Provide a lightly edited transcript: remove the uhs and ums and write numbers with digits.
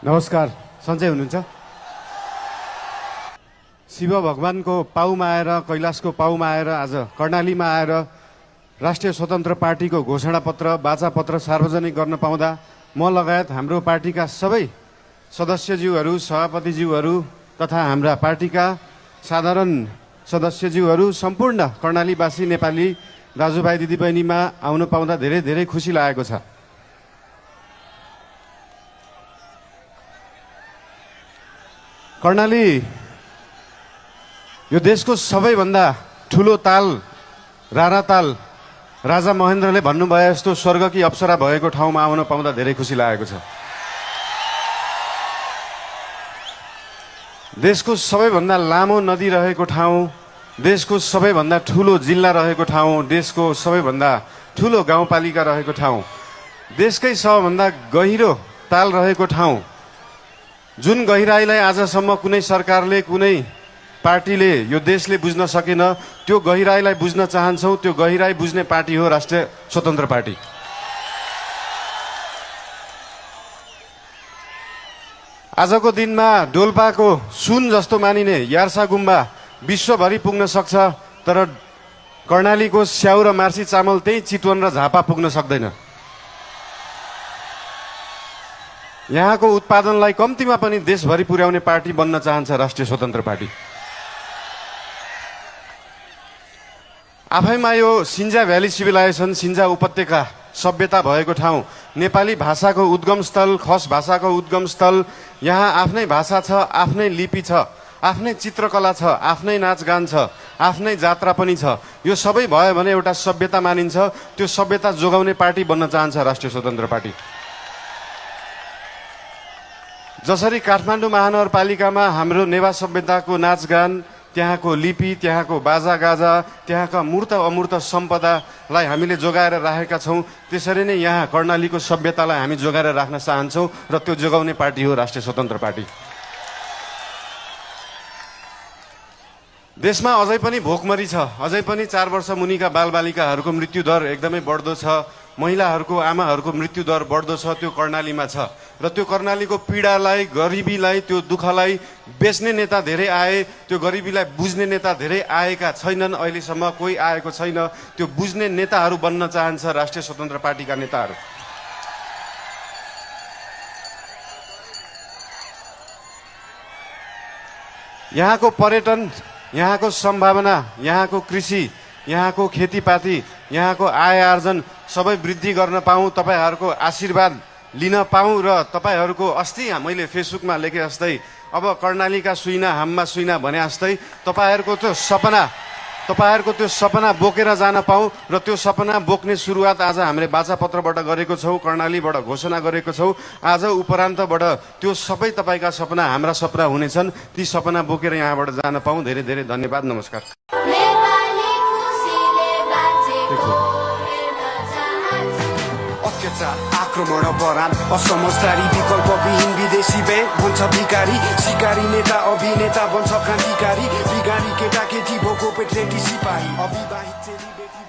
नमस्कार, सन्चै हुनुहुन्छ? शिव भगवानको पाउमा आएर, कैलाशको पाउमा आएर आज कर्णालीमा आएर राष्ट्रिय स्वतन्त्र पार्टीको घोषणापत्र, वाचापत्र सार्वजनिक गर्न पाउँदा म लगायत हाम्रो पार्टीका सबै सदस्यज्यूहरू, सभापतिज्यूहरू तथा हाम्रा पार्टीका साधारण सदस्यज्यूहरू, सम्पूर्ण कर्णालीवासी नेपाली दाजुभाइ दिदीबहिनीमा आउन पाउँदा धेरै धेरै खुसी लागेको छ। कर्णाली यो देशको सबैभन्दा ठुलो ताल, राणा ताल, राजा महेन्द्रले भन्नुभए जस्तो स्वर्गकी अप्सरा भएको ठाउँमा आउन पाउँदा धेरै खुसी लागेको छ। देशको सबैभन्दा लामो नदी रहेको ठाउँ, देशको सबैभन्दा ठुलो जिल्ला रहेको ठाउँ, देशको सबैभन्दा ठुलो गाउँपालिका रहेको ठाउँ, देशकै सबभन्दा गहिरो ताल रहेको ठाउँ, जुन गहिराईलाई आजसम्म कुनै सरकारले, कुनै पार्टीले, यो देशले बुझ्न सकेन, त्यो गहिराईलाई बुझ्न चाहन्छौँ। त्यो गहिराई बुझ्ने पार्टी हो राष्ट्रिय स्वतन्त्र पार्टी। आजको दिनमा डोल्पाको सुन जस्तो मानिने यार्सा गुम्बा विश्वभरि पुग्न सक्छ, तर कर्णालीको स्याउ र मार्सी चामल त्यही चितवन र झापा पुग्न सक्दैन। यहाँको उत्पादनलाई कम्तीमा पनि देशभरि पुर्याउने पार्टी बन्न चाहन्छ राष्ट्रिय स्वतन्त्र पार्टी। आफैमा यो सिन्जा भ्याली सिभिलाइजेसन, सिन्जा उपत्यका सभ्यता भएको ठाउँ, नेपाली भाषाको उद्गम स्थल, खस भाषाको उद्गम स्थल, यहाँ आफ्नै भाषा छ, आफ्नै लिपि छ, आफ्नै चित्रकला छ, आफ्नै नाचगान छ, आफ्नै जात्रा पनि छ। यो सबै भयो भने एउटा सभ्यता मानिन्छ। त्यो सभ्यता जोगाउने पार्टी बन्न चाहन्छ राष्ट्रिय स्वतन्त्र पार्टी। जसरी काठमाडौँ महानगरपालिकामा हाम्रो नेवा सभ्यताको नाचगान, त्यहाँको लिपि, त्यहाँको बाजागाजा, त्यहाँका मूर्त अमूर्त सम्पदालाई हामीले जोगाएर राखेका छौँ, त्यसरी नै यहाँ कर्णालीको सभ्यतालाई हामी जोगाएर राख्न चाहन्छौँ र त्यो जोगाउने पार्टी हो राष्ट्रिय स्वतन्त्र पार्टी। देशमा अझै पनि भोकमरी छ, अझै पनि 4 वर्ष मुनिका बालबालिकाहरूको मृत्युदर एकदमै बढ्दो छ, महिलाहरूको, आमाहरूको मृत्युदर बढ्दो छ। त्यो कर्णालीमा छ र त्यो कर्णालीको पीडालाई, गरिबीलाई, त्यो दुःखलाई बेच्ने नेता धेरै आए, त्यो गरिबीलाई बुझ्ने नेता धेरै आएका छैनन्। अहिलेसम्म कोही आएको छैन। त्यो बुझ्ने नेताहरू बन्न चाहन्छ राष्ट्रिय स्वतन्त्र पार्टीका नेताहरू। यहाँको पर्यटन, यहाँको सम्भावना, यहाँको कृषि, यहाँको खेतीपाती, यहाँको आय आर्जन सबै वृद्धि गर्न पाऊँ, तपाईहरूको आशीर्वाद लिन पाऊँ र तपाईहरूको अस्ति मैले फेसबुकमा लेखे जस्तै, अब कर्णालीका सुइना हाममा सुइना भने जस्तै तपाईहरूको त्यो सपना बोकेर जान पाऊँ र त्यो सपना बोक्ने सुरुवात आज हामीले वाचापत्रबाट गरेको छौँ, कर्णालीबाट घोषणा गरेको छौँ। आज उपरान्तबाट त्यो सबै तपाईँका सपना हाम्रा सपना हुनेछन्। ती सपना बोकेर यहाँबाट जान पाऊँ। धेरै धेरै धन्यवाद। नमस्कार। आक्रमण बरान असमझदारी विकल्पविहीन विदेशी ब्याङ्क भन्छ भिकारी, सिकारी नेता अभिनेता बन्छ क्रान्तिकारी, बिगारी केटाकेटी भोको पेट रेटी सिपाही, अविवाहित चेली बेटी